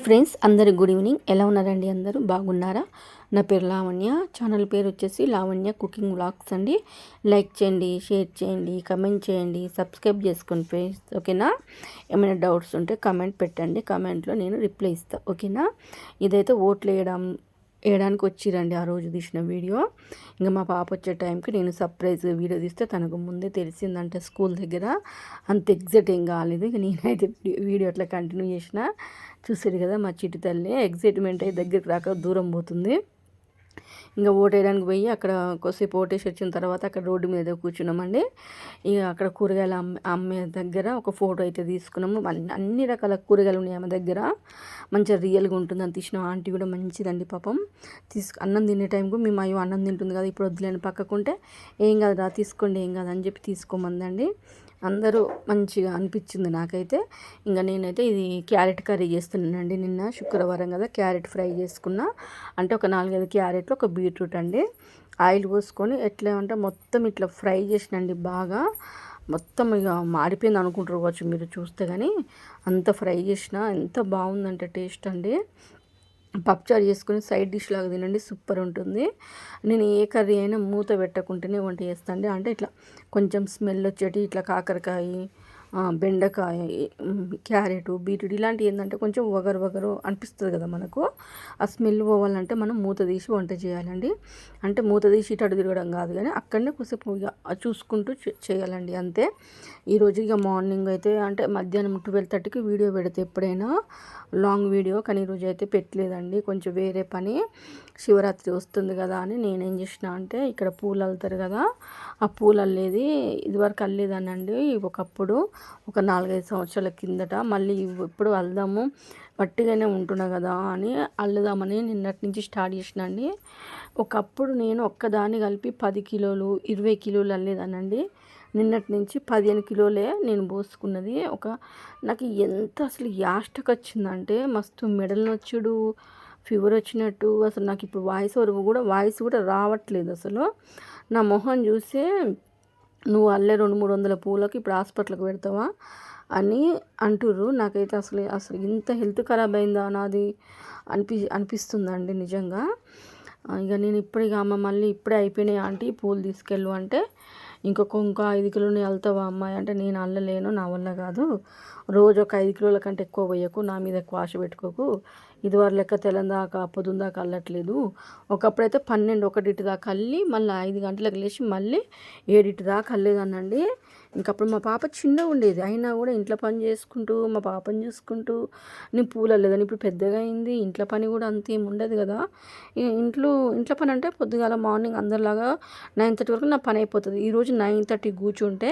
Friends అందరికి good evening. ఎలా ఉన్నారండి? అందరూ బాగున్నారా? నా పేరు లావణ్య. ఛానల్ పేరు వచ్చేసి లావణ్య కుకింగ్ వ్లాగ్స్ అండి. లైక్ చేయండి, షేర్ చేయండి, కమెంట్ చేయండి, సబ్స్క్రైబ్ చేసుకోండి ఫ్రెండ్స్. ఓకేనా? ఏమైనా డౌట్స్ ఉంటే కమెంట్ పెట్టండి. కమెంట్లో నేను రిప్లై ఇస్తాను. ఓకేనా? ఇదైతే ఓట్లు వేయడానికి వచ్చిరండి ఆ రోజు తీసిన వీడియో. ఇంకా మా పాప వచ్చే టైంకి నేను సర్ప్రైజ్ వీడియో తీస్తే తనకు ముందే తెలిసిందంటే స్కూల్ దగ్గర అంత ఎగ్జైట్ ఏం కాలేదు. ఇక నేనైతే వీడియో అట్లా కంటిన్యూ చేసిన. చూసారు కదా మా చిట్టి తల్లి ఎగ్జైట్మెంట్ అయితే దగ్గరికి రాక దూరం పోతుంది. ఇంకా ఓటేయడానికి పోయి అక్కడ కొద్దిసేపు ఓటేసి వచ్చిన తర్వాత అక్కడ రోడ్డు మీద కూర్చున్నామండి. ఇక అక్కడ కూరగాయలు అమ్మే దగ్గర ఒక ఫోటో అయితే తీసుకున్నాము. అన్ని రకాల కూరగాయలు ఉన్నాయి ఆమె దగ్గర. మంచిగా రియల్గా ఉంటుంది అని తీసిన. ఆంటీ కూడా మంచిదండి పాపం. అన్నం తినే టైంకు మేము అయ్యో అన్నం తింటుంది కదా ఇప్పుడు వద్దులేని పక్కకుంటే ఏం కాదు రా తీసుకోండి ఏం కాదు అని చెప్పి తీసుకోమందండి. అందరూ మంచిగా అనిపించింది నాకైతే. ఇంకా నేనైతే ఇది క్యారెట్ కర్రీ చేస్తున్నానండి. నిన్న శుక్రవారం కదా క్యారెట్ ఫ్రై చేసుకున్నా. అంటే ఒక 4-5 క్యారెట్లు ఒక బీట్రూట్ అండి. ఆయిల్ పోసుకొని ఎట్లా అంటే మొత్తం ఇట్లా ఫ్రై చేసినండి బాగా. మొత్తం ఇక మాడిపోయింది అనుకుంటారు కావచ్చు మీరు చూస్తే, కానీ అంత ఫ్రై చేసిన ఎంత బాగుందంటే టేస్ట్ అండి. పప్పుచారు చేసుకుని సైడ్ డిష్ లాగా తినండి, సూపర్ ఉంటుంది. నేను ఏ కర్రీ అయినా మూత పెట్టకుండానే వంట చేస్తాను అండి. అంటే ఇట్లా కొంచెం స్మెల్ వచ్చేటి ఇట్లా కాకరకాయ, బెండకాయ, క్యారెట్, బీట్రూట్ ఇలాంటివి ఏంటంటే కొంచెం వగరు అనిపిస్తుంది కదా మనకు. ఆ స్మెల్ పోవాలంటే మనం మూత తీసి వంట చేయాలండి. అంటే మూత తీసి ఇటు తిరగడం కాదు, కానీ అక్కడనే కొద్దిసేపు ఇక చూసుకుంటూ చేయాలండి అంతే. ఈరోజు ఇక మార్నింగ్ అయితే అంటే మధ్యాహ్నం 12:30కి వీడియో పెడితే ఎప్పుడైనా లాంగ్ వీడియో, కానీ ఈరోజు అయితే పెట్టలేదండి. కొంచెం వేరే పని, శివరాత్రి వస్తుంది కదా అని నేనేం చేసిన అంటే ఇక్కడ పూలు అల్లుతారు కదా, ఆ పూలు అల్లేది ఇదివరకు అల్లేదానండి ఒకప్పుడు, ఒక 4-5 సంవత్సరాల కిందట. మళ్ళీ ఇప్పుడు అల్దాము వట్టిగానే ఉంటున్నా కదా అని అల్లుదామని నిన్నటి నుంచి స్టార్ట్ చేసిన అండి. ఒకప్పుడు నేను ఒక్కదాన్ని కలిపి 10 కిలోలు 20 కిలోలు అల్లేదానండి. నిన్నటి నుంచి 15 కిలోలే నేను పోసుకున్నది. నాకు ఎంత అసలు యాస్టకు వచ్చిందంటే మస్తు మెడలు నొచ్చుడు, ఫీవర్ వచ్చినట్టు. అసలు నాకు ఇప్పుడు వాయిస్ కూడా రావట్లేదు అసలు. నా మొహం చూస్తే నువ్వు అల్లే 200-300 పూలకి ఇప్పుడు హాస్పిటల్కి పెడతావా అని అంటుర్రు. నాకైతే అసలు ఇంత హెల్త్ ఖరాబ్ అయిందా నాది అనిపిస్తుందండి నిజంగా. ఇక నేను ఇప్పటికి అమ్మ మళ్ళీ ఇప్పుడే అయిపోయినాయి ఆంటీ పూలు తీసుకెళ్ళు అంటే, ఇంకా 5 కిలోలు వెళ్తావా అమ్మాయి అంటే, నేను అల్లలేను, నా వల్ల కాదు. రోజు ఒక 5 కిలోల కంటే ఎక్కువ పోయకు, నా మీద ఎక్కువ ఆశ పెట్టుకోకు. ఇదివరకు లెక్క తెల్లందాకా పొద్దుందాకా అల్లట్లేదు. ఒకప్పుడైతే 12-1 దాకా అల్లి మళ్ళీ 5 గంటలకు లేచి మళ్ళీ 7 దాకా అల్లేదానండి. ఇంకప్పుడు మా పాప చిన్నగా ఉండేది, అయినా కూడా ఇంట్లో పని చేసుకుంటూ మా పాపని చూసుకుంటూ నేను పూలు అల్లేదని. ఇప్పుడు పెద్దగా అయింది, ఇంట్లో పని కూడా అంతేం ఉండదు కదా. ఇంట్లో పని అంటే పొద్దుగాల మార్నింగ్ అందరిలాగా 9:30 వరకు నా పని అయిపోతుంది. ఈరోజు 9:30 కూర్చుంటే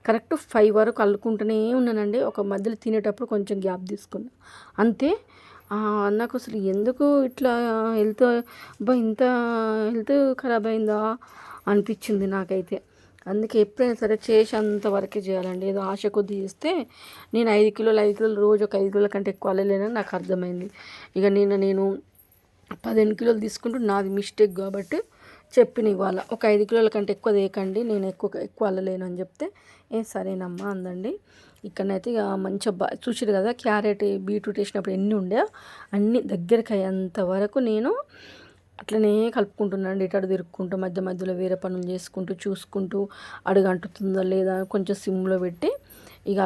కరెక్ట్ 5 వరకు అల్లుకుంటూనే ఉన్నానండి. ఒక మధ్యలో తినేటప్పుడు కొంచెం గ్యాప్ తీసుకున్నా అంతే. నాకు అసలు ఎందుకు ఇట్లా ఇంత హెల్త్ ఖరాబ్ అయిందా అనిపించింది నాకైతే. అందుకే ఎప్పుడైనా సరే చేసేంత వరకే చేయాలండి. ఏదో ఆశ కొద్ది చేస్తే నేను 5 కిలోలు రోజు ఒక 5 కిలోల కంటే ఎక్కువ అల్లలేనని నాకు అర్థమైంది. ఇక నేను 15 కిలోలు తీసుకుంటూ నాది మిస్టేక్ కాబట్టి చెప్పిన ఇవాళ ఒక 5 కిలోల కంటే ఎక్కువ తేకండి, నేను ఎక్కువ అల్లలేను అని చెప్తే సరేనమ్మా అందండి. ఇక్కడనైతే ఇక మంచిగా చూసారు కదా క్యారెట్ బీట్రూట్ వేసినప్పుడు ఎన్ని ఉండే అన్ని దగ్గరికి అయ్యేంత వరకు నేను అట్లనే కలుపుకుంటున్నాను. ఇటు తిరుక్కుంటూ మధ్యలో వేరే పనులు చేసుకుంటూ చూసుకుంటూ అడుగంటుతుందా లేదా కొంచెం సిమ్లో పెట్టి ఇక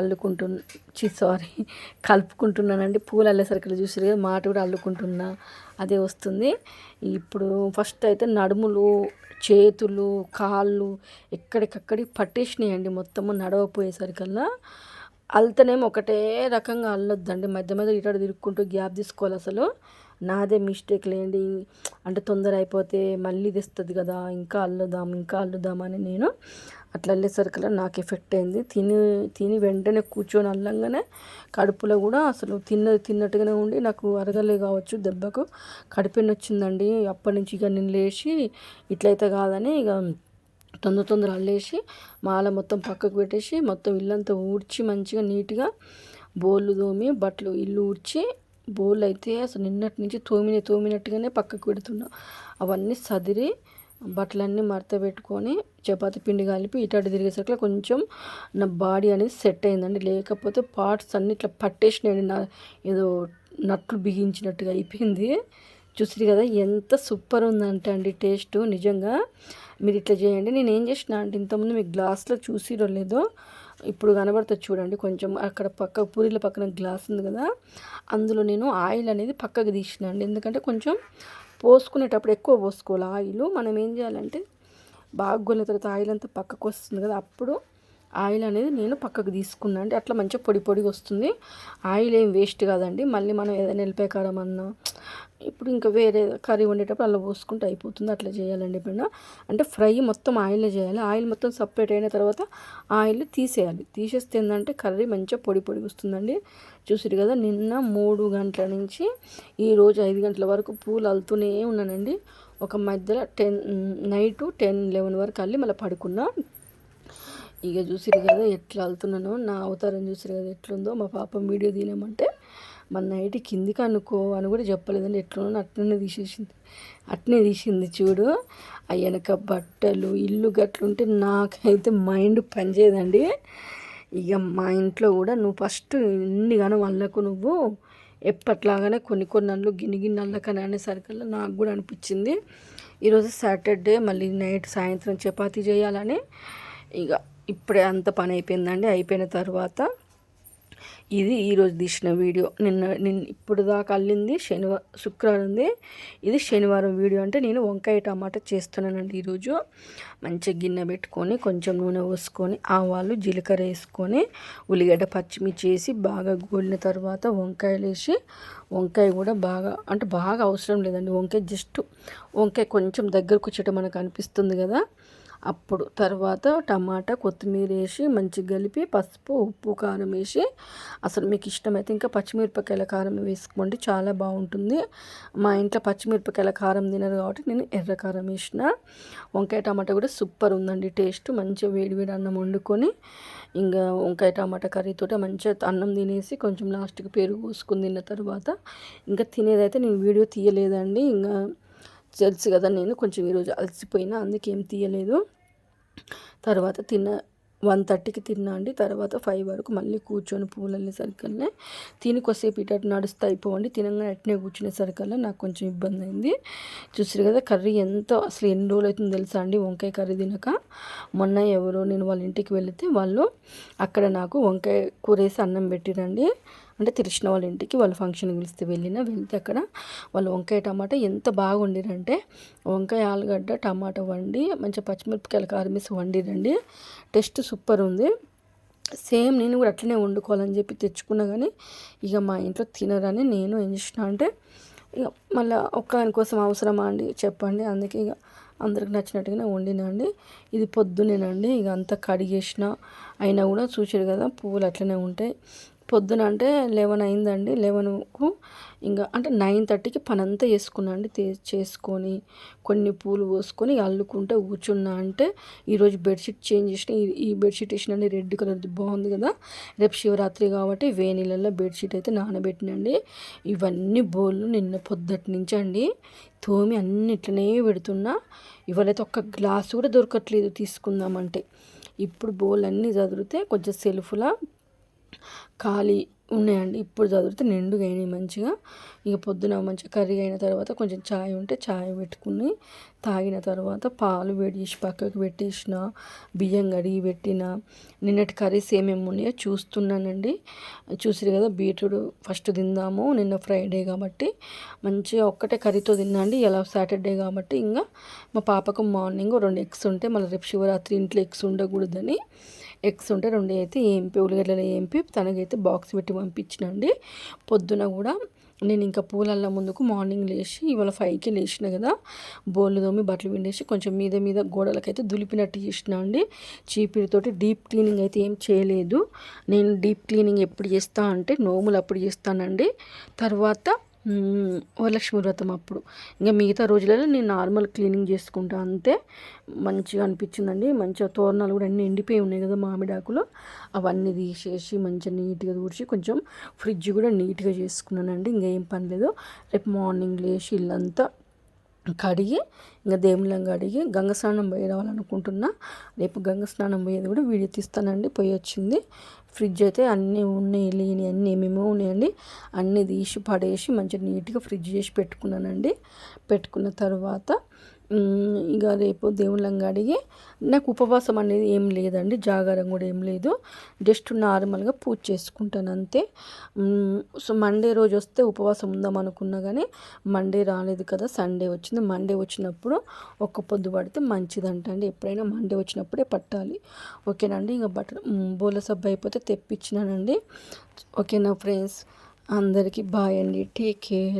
కలుపుకుంటున్నానండి. పూలు అల్లేసరికి చూసారు కదా మాట కూడా అల్లుకుంటున్నా అదే వస్తుంది. ఇప్పుడు ఫస్ట్ అయితే నడుములు, చేతులు, కాళ్ళు ఎక్కడికక్కడి పట్టేసినాయండి మొత్తము. నడవపోయేసరికల్లా అల్తనేమో ఒకటే రకంగా అల్లొద్దండి, మధ్య ఇటు తిరుక్కుంటూ గ్యాప్ తీసుకోవాలి. అసలు నాదే మిస్టేక్ లేండి. అంటే తొందర అయిపోతే మళ్ళీ తెస్తుంది కదా, ఇంకా అల్లుదాం అని నేను అట్లా అల్లేసరికల్లా నాకు ఎఫెక్ట్ అయింది. తిని వెంటనే కూర్చొని అల్లంగానే కడుపులో కూడా అసలు తిన్నట్టుగానే ఉండి నాకు అరగలే కావచ్చు, దెబ్బకు కడుపు వచ్చిందండి. అప్పటి నుంచి ఇక నేను లేచి ఇట్లయితే కాదని ఇక తొందర అల్లేసి మాల మొత్తం పక్కకు పెట్టేసి మొత్తం ఇల్లంతా ఊడ్చి మంచిగా నీట్గా బోళ్ళు తోమి బట్టలు ఇల్లు ఊడ్చి, బోళ్ళు అయితే అసలు నిన్నటి నుంచి తోమినట్టుగానే పక్కకు పెడుతున్నా. అవన్నీ సదిరి బట్టలన్నీ మడత పెట్టుకొని చపాతీ పిండి కలిపి ఇటు తిరిగేసరికి కొంచెం నా బాడీ అనేది సెట్ అయిందండి. లేకపోతే పార్ట్స్ అన్నీ ఇట్లా పట్టేసినాయండి. నా ఏదో నట్లు బిగించినట్టుగా అయిపోయింది. చూసిరు కదా ఎంత సూపర్ ఉందంటే అండి టేస్ట్. నిజంగా మీరు ఇట్లా చేయండి. నేను ఏం చేసిన అంటే ఇంతకుముందు మీకు గ్లాస్లో చూసిరో లేదో ఇప్పుడు కనబడుతుంది చూడండి. కొంచెం అక్కడ పక్క పూరీల పక్కన గ్లాస్ ఉంది కదా, అందులో నేను ఆయిల్ అనేది పక్కకు తీసిన అండి. ఎందుకంటే కొంచెం పోసుకునేటప్పుడు ఎక్కువ పోసుకోవాలి ఆయిల్. మనం ఏం చేయాలంటే బాగా గొల్లిన తర్వాత ఆయిల్ అంతా పక్కకు వస్తుంది కదా, అప్పుడు ఆయిల్ అనేది నేను పక్కకు తీసుకున్నాను అండి. అట్లా మంచిగా పొడి పొడిగా వస్తుంది. ఆయిల్ ఏం వేస్ట్ కాదండి. మళ్ళీ మనం ఏదైనా ఎల్లిపాయ కారం అన్నా ఇప్పుడు ఇంకా వేరే కర్రీ వండేటప్పుడు అలా పోసుకుంటే అయిపోతుంది. అట్లా చేయాలండి. ఎప్పుడైనా అంటే ఫ్రై మొత్తం ఆయిల్లో చేయాలి. ఆయిల్ మొత్తం సపరేట్ అయిన తర్వాత ఆయిల్ తీసేయాలి. తీసేస్తే ఏంటంటే కర్రీ మంచిగా పొడి పొడి వస్తుందండి. చూసిరు కదా, నిన్న 3 గంటల నుంచి ఈరోజు 5 గంటల వరకు పూలు అల్లుతూనే ఉన్నానండి. ఒక మధ్యలో నైట్ 10-11 వరకు అల్లి మళ్ళీ పడుకున్నా. ఇక చూసిరు కదా ఎట్లా అల్లుతున్నానో, నా అవతారం చూసిరు కదా ఎట్లుందో. మా పాప వీడియో తీయమంటే మన నైట్ కిందికి అనుకో అని కూడా చెప్పలేదండి. ఎట్లున్నా అట్నే తీసింది చూడు. ఆ వెనక బట్టలు ఇల్లు గట్లుంటే నాకైతే మైండ్ పనిచేయదండి. ఇక మా ఇంట్లో కూడా నువ్వు ఫస్ట్ ఇన్నిగానో వాళ్ళకు నువ్వు ఎప్పట్లాగానే కొన్ని అల్లు గిన్ని అల్లకని అనేసరికల్లా నాకు కూడా అనిపించింది. ఈరోజు సాటర్డే, మళ్ళీ నైట్ సాయంత్రం చపాతీ చేయాలని ఇక ఇప్పుడే అంత పని అయిపోయిందండి. అయిపోయిన తర్వాత ఇది ఈరోజు తీసిన వీడియో. నిన్న ఇప్పుడు దాకా అల్లింది శుక్రవారంది. ఇది శనివారం వీడియో. అంటే నేను వంకాయ టమాటా చేస్తున్నానండి ఈరోజు. మంచిగా గిన్నె పెట్టుకొని కొంచెం నూనె పోసుకొని ఆవాలు జీలకర్ర వేసుకొని ఉల్లిగడ్డ పచ్చిమిర్చి వేసి బాగా గోలిన తర్వాత వంకాయలు వేసి, వంకాయ కూడా బాగా అవసరం లేదండి. వంకాయ కొంచెం దగ్గరకు వచ్చేట మనకు అనిపిస్తుంది కదా, అప్పుడు తర్వాత టమాటా కొత్తిమీర వేసి మంచిగా కలిపి పసుపు ఉప్పు కారం వేసి, అసలు మీకు ఇష్టమైతే ఇంకా పచ్చిమిరపకాయల కారం వేసుకోండి, చాలా బాగుంటుంది. మా ఇంట్లో పచ్చిమిరపకాయల కారం తినరు కాబట్టి నేను ఎర్ర కారం వేసిన. వంకాయ టమాటా కూడా సూపర్ ఉందండి టేస్ట్. మంచిగా వేడి అన్నం వండుకొని ఇంకా వంకాయ టమాటా కర్రీతో మంచిగా అన్నం తినేసి కొంచెం లాస్ట్కి పెరుగు పోసుకుని తిన్న తర్వాత ఇంకా తినేదైతే నేను వీడియో తీయలేదండి. ఇంకా తెలుసు కదా నేను కొంచెం ఈరోజు అలసిపోయినా, అందుకే ఏం తీయలేదు. తర్వాత 1:30కి తిన్నా అండి. తర్వాత 5 వరకు మళ్ళీ కూర్చొని పూలు అల్లేసరికల్లా తిని కొద్దిసేపు ఇటు నడుస్తూ అయిపోవండి. తినగానే అట్నే కూర్చునేసరికల్లా నాకు కొంచెం ఇబ్బంది అయింది. చూసారు కదా కర్రీ అసలు ఎన్ని రోజులు అవుతుందో తెలుసా అండి వంకాయ కర్రీ తినక. మొన్న నేను వాళ్ళ ఇంటికి వెళితే వాళ్ళు అక్కడ నాకు వంకాయ కూర వేసి అన్నం పెట్టిరండి. అంటే తెలిసిన వాళ్ళ ఇంటికి వాళ్ళు ఫంక్షన్కి వెళ్తే అక్కడ వాళ్ళు వంకాయ టమాటా ఎంత బాగా వండిరంటే, వంకాయ ఆలుగడ్డ టమాటా వండి మంచిగా పచ్చిమిరపకాయల కారం వేసి వండిరండి. టేస్ట్ సూపర్ ఉంది. సేమ్ నేను కూడా అట్లనే వండుకోవాలని చెప్పి తెచ్చుకున్నా, కానీ ఇక మా ఇంట్లో తినరని నేను ఏం చేసిన అంటే ఇక మళ్ళీ ఒక్కదాని కోసం అవసరమా అండి చెప్పండి. అందుకే ఇక అందరికి నచ్చినట్టుగానే వండినా అండి. ఇది పొద్దునేనండి. ఇక అంతా కడిగేసిన అయినా కూడా చూసారు కదా పువ్వులు అట్లనే ఉంటాయి. పొద్దున అంటే 11 అయిందండి. 11కు ఇంకా అంటే 9:30కి పని అంతా చేసుకున్నా అండి. చేసుకొని కొన్ని పూలు పోసుకొని అల్లుకుంటే కూర్చున్నా. అంటే ఈరోజు బెడ్షీట్ చేంజ్ చేసిన. ఈ బెడ్షీట్ వేసినండి రెడ్ కలర్ది బాగుంది కదా. రేపు శివరాత్రి కాబట్టి వేడి నీళ్ళల్లో బెడ్షీట్ అయితే నానబెట్టినండి. ఇవన్నీ బోళ్ళు నిన్న పొద్దుటి నుంచి అండి తోమి అన్నిట్లనే పెడుతున్నా. ఇవాళైతే ఒక్క గ్లాసు కూడా దొరకట్లేదు తీసుకుందామంటే. ఇప్పుడు బోల్ అన్నీ చదివితే కొంచెం సెల్ఫ్లా ఖాళీ ఉన్నాయండి. ఇప్పుడు చదివితే నిండుగా అయినాయి మంచిగా. ఇక పొద్దున మంచిగా కర్రీ అయిన తర్వాత కొంచెం చాయ్ ఉంటే చాయ్ పెట్టుకుని తాగిన తర్వాత పాలు వేడి చేసి పక్కకు పెట్టేసిన, బియ్యం కడిగి పెట్టిన. నిన్నటి కర్రీస్ ఏమేమి ఉన్నాయో చూస్తున్నానండి. చూసిరు కదా బీట్రూట్ ఫస్ట్ తిందాము, నిన్న ఫ్రైడే కాబట్టి మంచిగా ఒక్కటే కర్రీతో తిన్నా అండి. ఇలా సాటర్డే కాబట్టి ఇంకా మా పాపకు మార్నింగ్ 2 ఎగ్స్ ఉంటే మళ్ళీ రేపు శివరాత్రి ఇంట్లో ఎగ్స్ ఉండకూడదని ఎగ్స్ ఉంటే 2 అయితే ఉల్లిగడ్డలు ఏంపి తనకైతే బాక్స్ పెట్టి పంపించినండి. పొద్దున కూడా నేను ఇంకా పూలల్ల ముందుకు మార్నింగ్ లేచి ఇవాళ 5కి లేచిన కదా, బోళ్ళు తోమి బట్టలు పిండేసి కొంచెం మీద గోడలకైతే దులిపినట్టు చేసిన అండి. చీపిరితోటి డీప్ క్లీనింగ్ అయితే ఏం చేయలేదు. నేను డీప్ క్లీనింగ్ ఎప్పుడు చేస్తా అంటే నోములు అప్పుడు చేస్తానండి. తర్వాత వరలక్ష్మి వ్రతం అప్పుడు. ఇంకా మిగతా రోజులలో నేను నార్మల్ క్లీనింగ్ చేసుకుంటా అంతే. మంచిగా అనిపించిందండి. మంచిగా తోరణాలు కూడా అన్నీ ఎండిపోయి ఉన్నాయి కదా మామిడాకులు, అవన్నీ తీసేసి మంచిగా నీట్గా తుడిచి కొంచెం ఫ్రిడ్జ్ కూడా నీట్గా చేసుకున్నానండి. ఇంకేం పని లేదు. రేపు మార్నింగ్ లేచి ఇల్లంతా కడిగి ఇంకా దేవుళ్ళని కడిగి గంగ స్నానం పోయి రావాలనుకుంటున్నా. రేపు గంగ స్నానం పోయేది కూడా వీడియో తీస్తానండి. పోయి వచ్చింది. ఫ్రిడ్జ్ అయితే అన్నీ ఉన్నాయి, లేని అన్నీ ఏమేమో ఉన్నాయండి. అన్నీ తీసి పడేసి మంచిగా నీట్గా ఫ్రిడ్జ్ చేసి పెట్టుకున్నానండి. పెట్టుకున్న తర్వాత ఇక రేపు దేవుళ్ళని కడిగి, నాకు ఉపవాసం అనేది ఏం లేదండి, జాగారం కూడా ఏం లేదు, జస్ట్ నార్మల్గా పూజ చేసుకుంటాను అంతే. సో మండే రోజు వస్తే ఉపవాసం ఉందాం అనుకున్నా కానీ మండే రాలేదు కదా, సండే వచ్చింది. మండే వచ్చినప్పుడు ఒక్క పొద్దు పడితే మంచిదంట అండి. ఎప్పుడైనా మండే వచ్చినప్పుడే పట్టాలి. ఓకేనండి. ఇంకా బోల సబ్బు అయిపోతే తెప్పించినానండి. ఓకేనా ఫ్రెండ్స్, అందరికీ బాయ్ అండి. Take care.